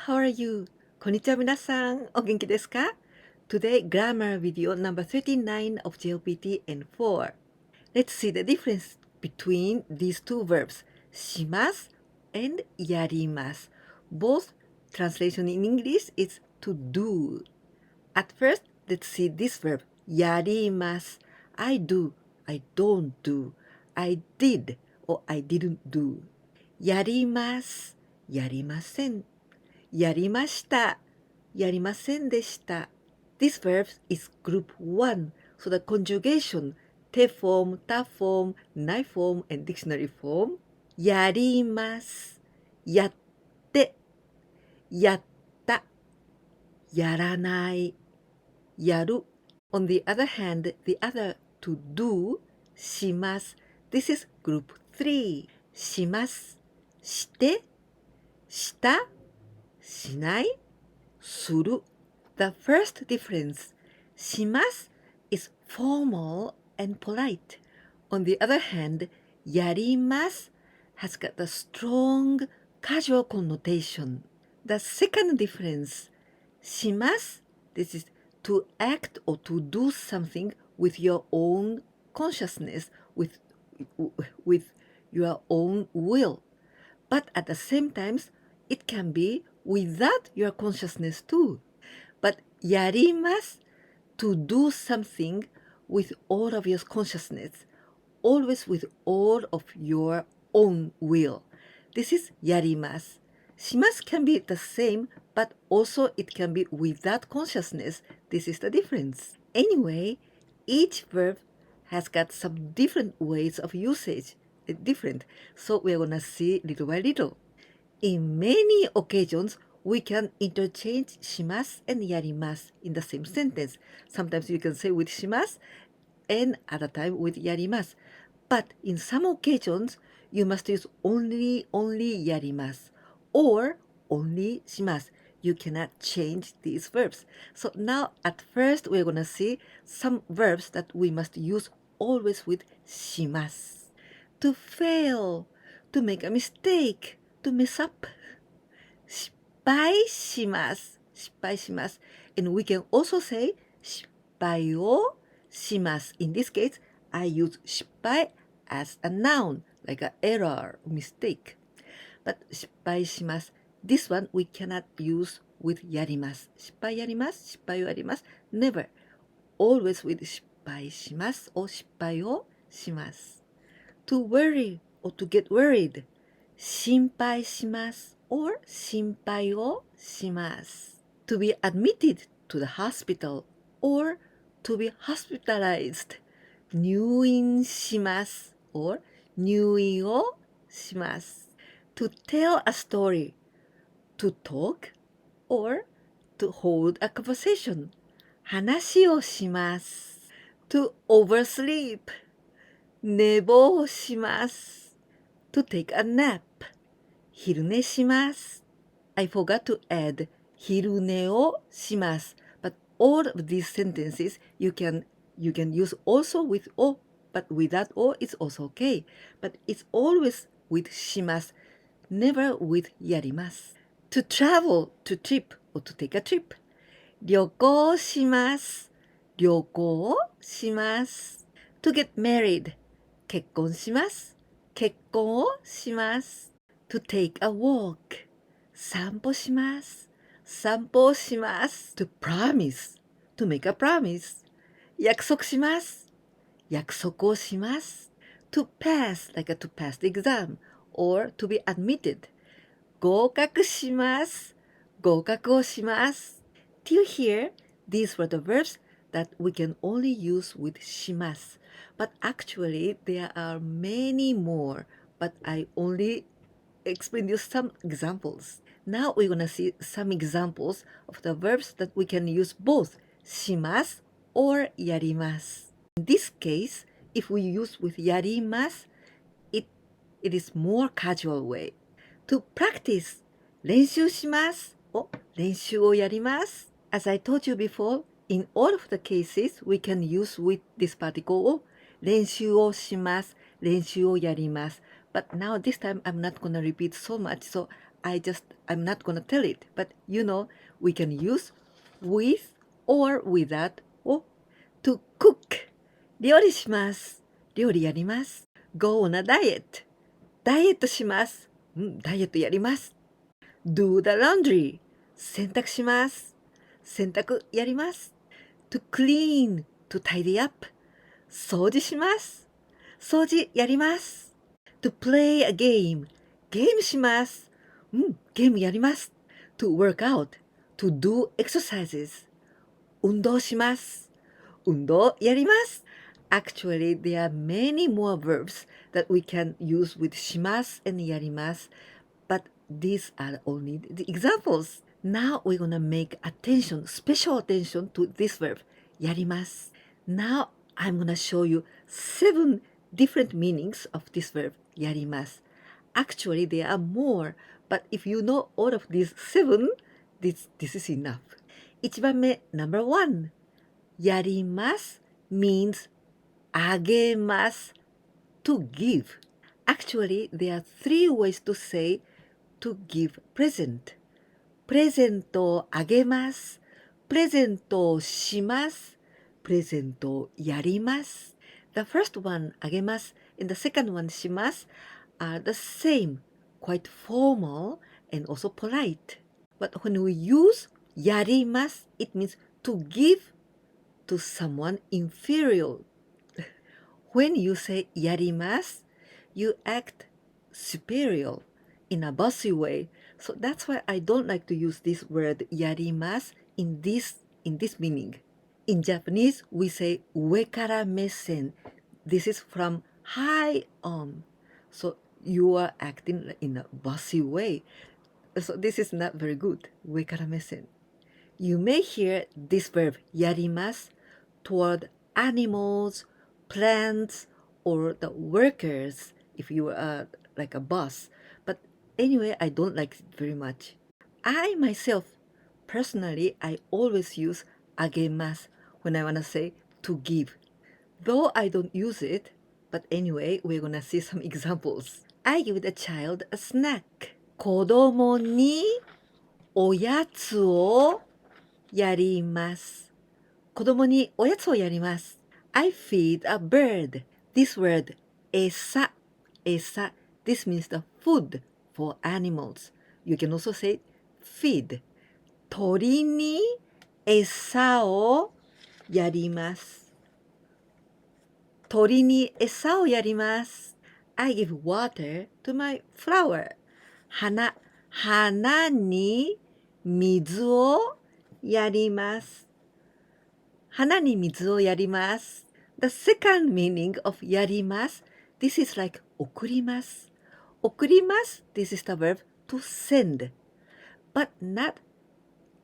How are you? こんにちは皆さん。お元気ですか? Today, grammar video number 39 of JLPT N4. Let's see the difference between these two verbs, します and やります. Both translation in English is to do. At first, let's see this verb, やります. I do, I don't do, I did or I didn't do. やります、やりません。やりました、やりませんでした。This verb is group 1, so the conjugation, te form, ta form, nai form, and dictionary form. やります、やって、やった、やらない、やる。On the other hand, the other to do, します。This is group 3. します、して、した、しない、する。The first difference, します is formal and polite. On the other hand, やります has got a strong casual connotation. The second difference, します this is to act or to do something with your own consciousness, with your own will. But at the same time, it can be without your consciousness too. But やります to do something with all of your consciousness, always with all of your own will. This is やります. します can be the same, but also it can be without consciousness. This is the difference. Anyway, each verb has got some different ways of usage. Different. So we're gonna see little by little. In many occasions, we can interchange します and やります in the same sentence. Sometimes you can say with します and other time with やります. But in some occasions, you must use only やります or only します. You cannot change these verbs. So now at first we're going to see some verbs that we must use always with します. To fail, to make a mistake, to mess up. 失敗します。失敗します。And we can also say 失敗をします。In this case, I use 失敗 as a noun, like an error, mistake. But 失敗します。This one we cannot use with やります。失敗やります。失敗をやります。Never. Always with 失敗します or 失敗をします。To worry or to get worried. 心配します or 心配をします。To be admitted to the hospital or to be hospitalized. 入院します or 入院をします。To tell a story. To talk or to hold a conversation. 話をします。To oversleep. 寝坊します。To take a nap. 昼寝します。I forgot to add 昼寝をします。But all of these sentences you can use also with o, but without o it's also okay. But it's always with します。Never with やります。To travel, to trip, or to take a trip. 旅行します。旅行します。To get married. 結婚します。結婚をします。To take a walk. 散歩します。散歩をします。To promise. To make a promise. 約束します。約束をします。To pass, like to pass the exam, or to be admitted. 合格します。合格をします。Till here, these were the verbs that we can only use with します。But actually, there are many more, but I only explained you some examples. Now we're gonna see some examples of the verbs that we can use both します or やります。In this case, if we use with やります, it is more casual way. To practice, 練習しますを練習をやります。As I told you before, in all of the cases, we can use with this particle を練習をします。練習をやります。But now this time I'm not gonna repeat so much, so I'm not gonna tell it, but we can use with or without を to cook 料理します。料理やります。Go on a diet ダイエットします。ダイエットやります。Do the laundry 洗濯します。洗濯やります。To clean to tidy up 掃除します。掃除やります。To play a game ゲームします。ゲームやります。To work out to do exercises 運動します。運動やります。Actually, there are many more verbs that we can use with します and やります。But these are only the examples. Now we're gonna make special attention to this verb やります。Now I'm gonna show you 7 different meanings of this verb やります。Actually, there are more, but if you know all of these 7, this is enough. 1番目、number 1. やります means あげます to give. Actually, there are 3 ways to say to give present. プレゼントをあげます。プレゼントをします。プレゼントをやります。The first one, あげます and the second one, します are the same, quite formal and also polite. But when we use やります it means to give to someone inferior. When you say やります you act superior in a bossy way. So that's why I don't like to use this word やります in this meaning. In Japanese, we say 上から目線. This is from high on. So you are acting in a bossy way. So this is not very good. 上から目線. You may hear this verb やります toward animals, plants, or the workers if you are like a boss. But anyway, I don't like it very much. I myself, personally, I always use あげます when I want to say to give. Though I don't use it, but anyway, we're gonna see some examples. I give the child a snack. 子供におやつをやります。子供におやつをやります。I feed a bird. This word, 餌。This means the food for animals. You can also say feed. 鳥に餌をやります。鳥に餌をやります。I give water to my flower. 花に水をやります。花に水をやります。The second meaning of やります this is like 送ります。送ります this is the verb to send. But not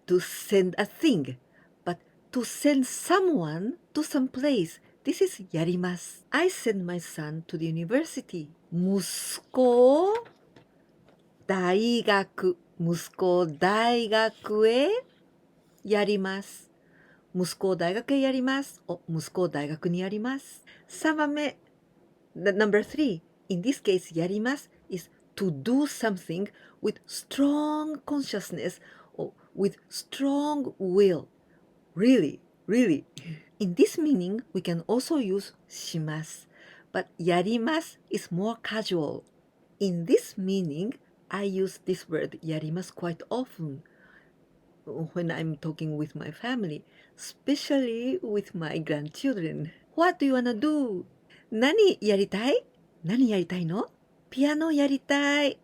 to send a thing, but to send someone to some place. This is やります。I send my son to the university. 息子を大学へやります。息子を大学へやります。息子を大学にやります。3番目、number 3. In this case, やります is to do something with strong consciousness or with strong will. Really. In this meaning, we can also use します。But やります is more casual. In this meaning, I use this word やります quite often when I'm talking with my family, especially with my grandchildren. What do you wanna do? 何やりたいの？ピアノやりたい。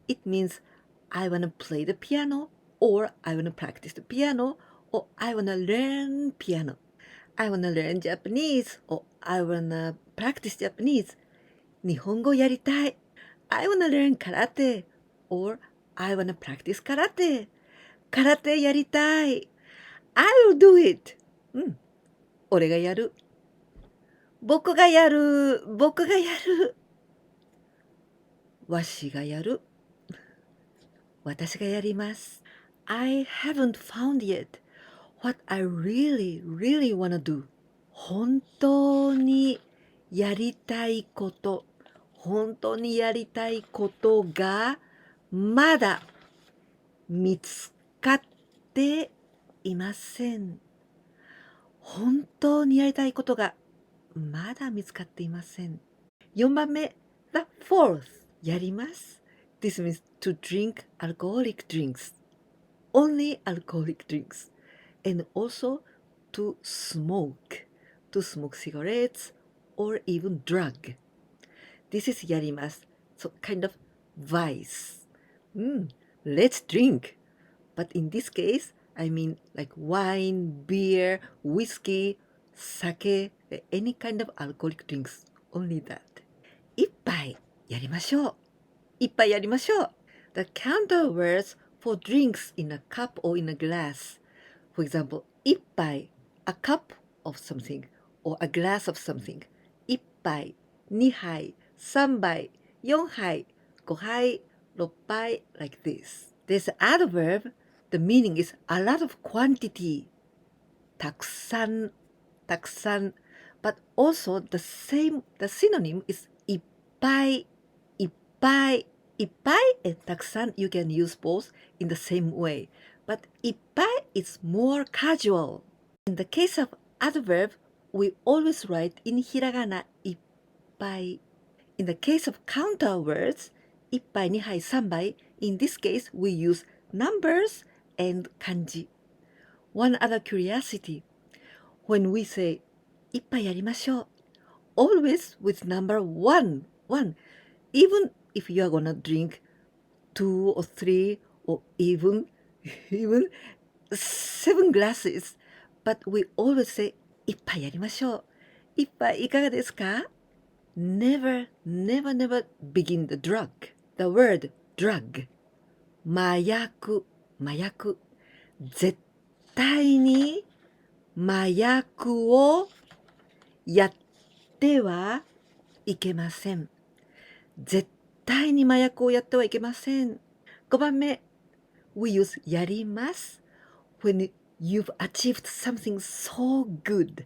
It means I wanna play the piano, or I wanna practice the piano, or I wanna learn piano. I wanna learn Japanese, or I wanna practice Japanese. 日本語やりたい。I wanna learn karate, or I wanna practice karate. 空手やりたい。I will do it. 俺がやる。僕がやる。わしがやる。私がやります。I haven't found yet what I really wanna do. 本当にやりたいことがまだ見つかっていません。本当にやりたいことがまだ見つかっていません。4番目、the fourth やります。This means to drink alcoholic drinks. Only alcoholic drinks. And also to smoke. To smoke cigarettes or even drug. This is やります。So kind of vice. Let's drink. But in this case, I mean like wine, beer, whiskey, sake, any kind of alcoholic drinks. Only that. 一杯やりましょう。一杯やりましょう。The counter words for drinks in a cup or in a glass. For example, 一杯 a cup of something or a glass of something. 一杯、二杯、三杯、四杯、五杯、六杯 like this. There's another verb. The meaning is a lot of quantity. たくさん、たくさん。But also the synonym is いっぱい、いっぱい。いっぱい and たくさん you can use both in the same way. But いっぱい is more casual. In the case of adverb, we always write in hiragana いっぱい. In the case of counter words, 一杯、二杯、三杯, in this case, we use numbers and kanji. One other curiosity. When we say 一杯やりましょう, always with number one. Even if you are gonna drink 2 or 3 or even 7 glasses, but we always say 一杯やりましょう。一杯いかがですか? Never begin the drug. The word drug. 麻薬。絶対に麻薬をやってはいけません。絶対に麻薬をやってはいけません。5番目、we use やります when you've achieved something so good.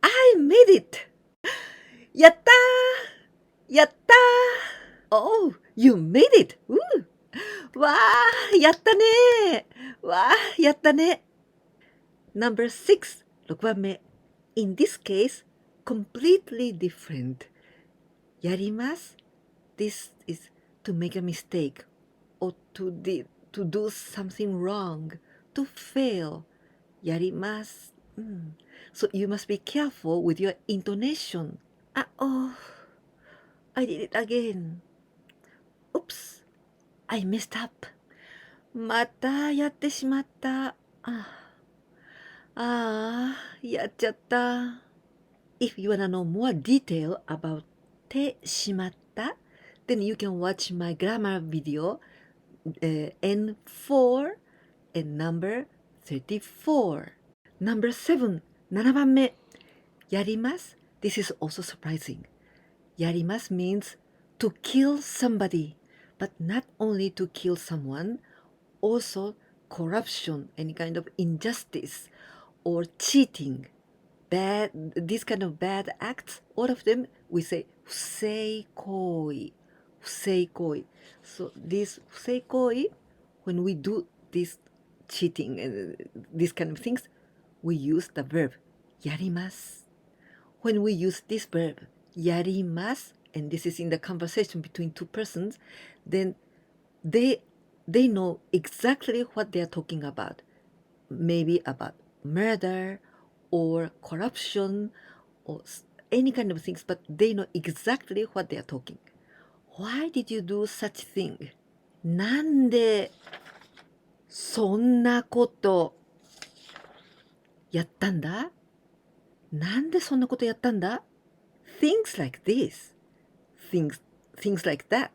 I made it! やったーやったー Oh, you made it! わーやったねーわーやったね Number 6、6番目 In this case, completely different. やります This is to make a mistake or to do something wrong, to fail. やります。So you must be careful with your intonation. Oh, I did it again. Oops, I messed up. またやってしまった。やっちゃった。If you wanna know more detail about てしまった、then you can watch my grammar video N4 and number 34. Number 7、7番目。やります。This is also surprising. やります means to kill somebody, but not only to kill someone, also corruption, any kind of injustice or cheating. This kind of bad acts, all of them we say 不正行為。不正行為。So this 不正行為, when we do this cheating and these kind of things, we use the verb やります。When we use this verb やります and this is in the conversation between two persons, then they know exactly what they are talking about. Maybe about murder or corruption or any kind of things, but they know exactly what they are talking. Why did you do such thing? なんでそんなことやったんだ? なんでそんなことやったんだ? Things like this. Things like that.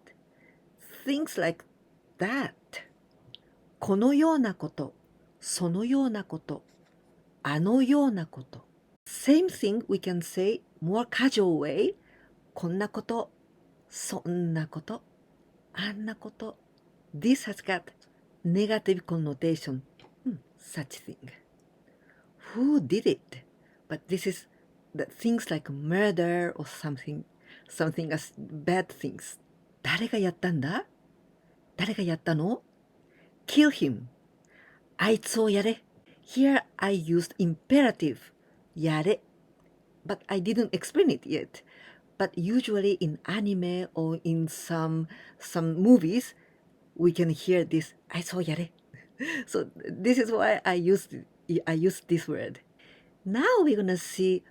Things like that. このようなこと、そのようなこと、あのようなこと。Same thing we can say more casual way. こんなこと、そんなこと、あんなこと。This has got negative connotation. Such thing. Who did it? But this is the things like murder or something as bad things. 誰がやったんだ?誰がやったの？ Kill him. あいつをやれ。Here I used imperative. やれ。But I didn't explain it yet. But usually in anime or in some movies, we can hear this あいつをやれ. So this is why I used this word. Now we're gonna see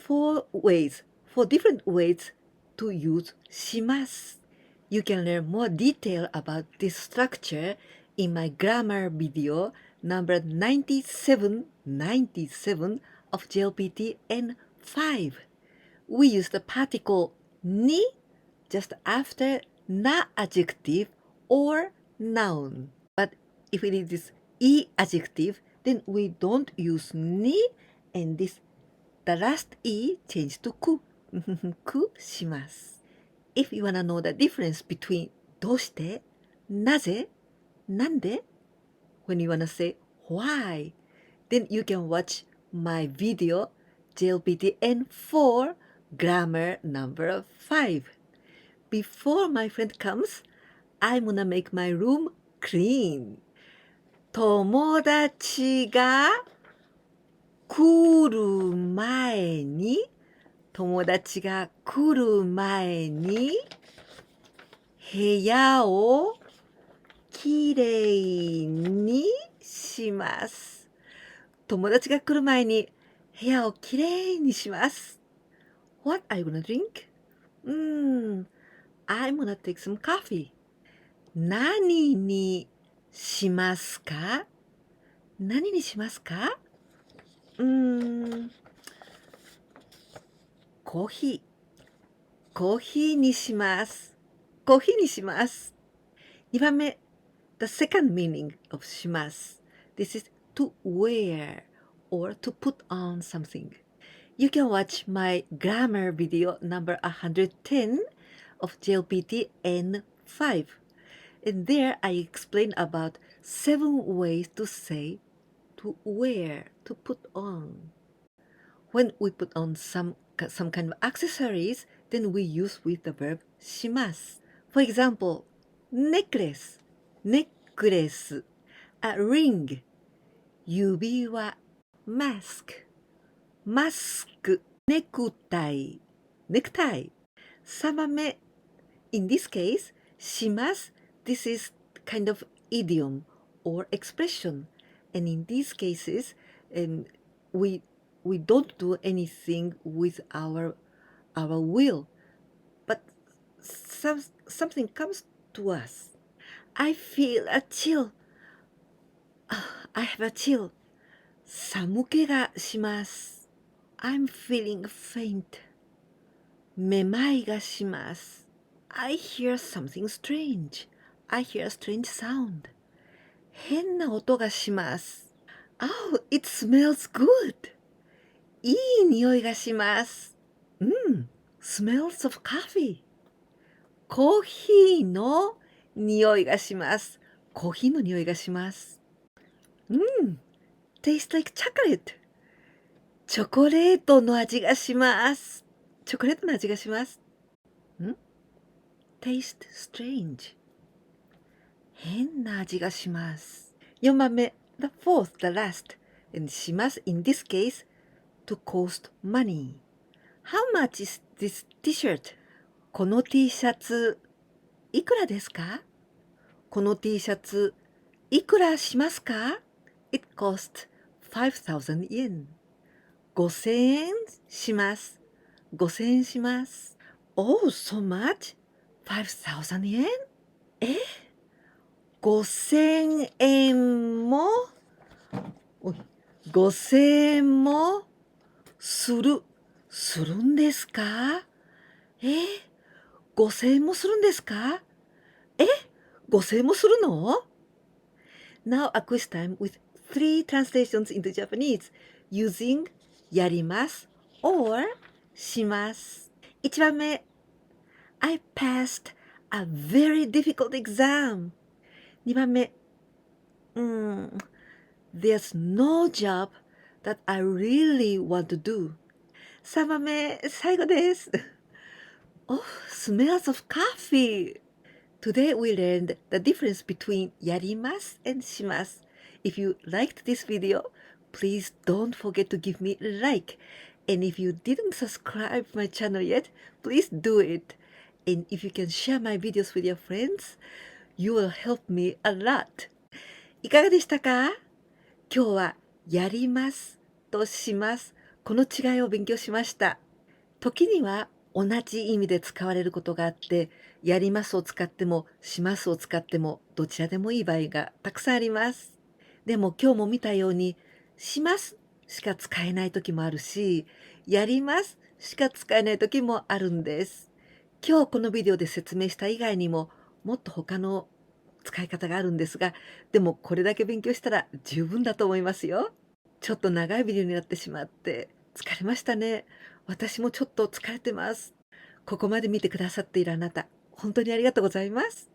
four different ways to use します. You can learn more detail about this structure in my grammar video number 97 of JLPT N5. We use the particle ni just after na adjective or noun. But if it is e adjective, then we don't use ni and the last e change to ku. くします. If you wanna know the difference between どうして、なぜ、なんで when you wanna say why, then you can watch my video JLPT N4 grammar number 5. Before my friend comes, I'm gonna make my room clean. 友達が来る前に部屋をきれいにします。友達が来る前に部屋をきれいにします。What are you gonna drink? I'm gonna take some coffee. 何にしますか？何にしますか？コーヒーにします。コーヒーにします。2番目、the second meaning of します。This is to wear or to put on something. You can watch my grammar video number 110 of JLPT N5. And there I explain about 7 ways to say to wear, to put on. When we put on some kind of accessories, then we use with the verb します. For example, necklace, a ring, 指輪, mask, necktie. 3番目, in this case, します, this is kind of idiom or expression. And in these cases, we don't do anything with our will, but something comes to us. I feel a chill. I have a chill. 寒気がします. I'm feeling faint. めまいがします. I hear something strange. I hear a strange sound. 変な音がします. Oh, it smells good. いい匂いがします. Smells of coffee. コーヒーの匂いがします。コーヒーの匂いがします。Tastes like chocolate. チョコレートの味がします。チョコレートの味がします。Taste strange. 変な味がします。4番目、the fourth, the last. And します in this case, to cost money. How much is this t-shirt? この T シャツ、いくらですか？この T シャツ、いくらしますか？ It costs 5,000 yen. 5,000円します。5,000円します。Oh, so much? 5,000 yen? 5,000円も5,000円もするんですか？5,000円もするんですか？5,000円もするの？ Now a quiz time with 3 translations into Japanese using やります or します。1番目 I passed a very difficult exam. 2番目There's no job that I really want to do. 3番目最後です。Oh, smells of coffee. Today we learned the difference between やります and します。If you liked this video, please don't forget to give me a like. And if you didn't subscribe my channel yet, please do it. And if you can share my videos with your friends, you will help me a lot. いかがでしたか？今日はやりますとします。この違いを勉強しました。時には同じ意味で使われることがあって、やりますを使ってもしますを使ってもどちらでもいい場合がたくさんあります。でも今日も見たように、しますしか使えない時もあるし、やりますしか使えない時もあるんです。今日このビデオで説明した以外にも、もっと他の使い方があるんですが、でもこれだけ勉強したら十分だと思いますよ。ちょっと長いビデオになってしまって疲れましたね。私もちょっと疲れてます。ここまで見てくださっているあなた、本当にありがとうございます。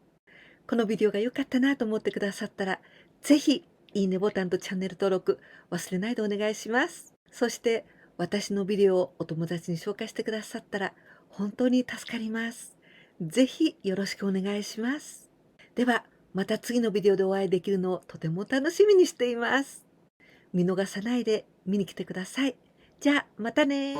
このビデオが良かったなと思ってくださったら、ぜひいいねボタンとチャンネル登録忘れないでお願いします。そして私のビデオをお友達に紹介してくださったら本当に助かります。ぜひよろしくお願いします。ではまた次のビデオでお会いできるのをとても楽しみにしています。見逃さないで見に来てください。じゃあまたね。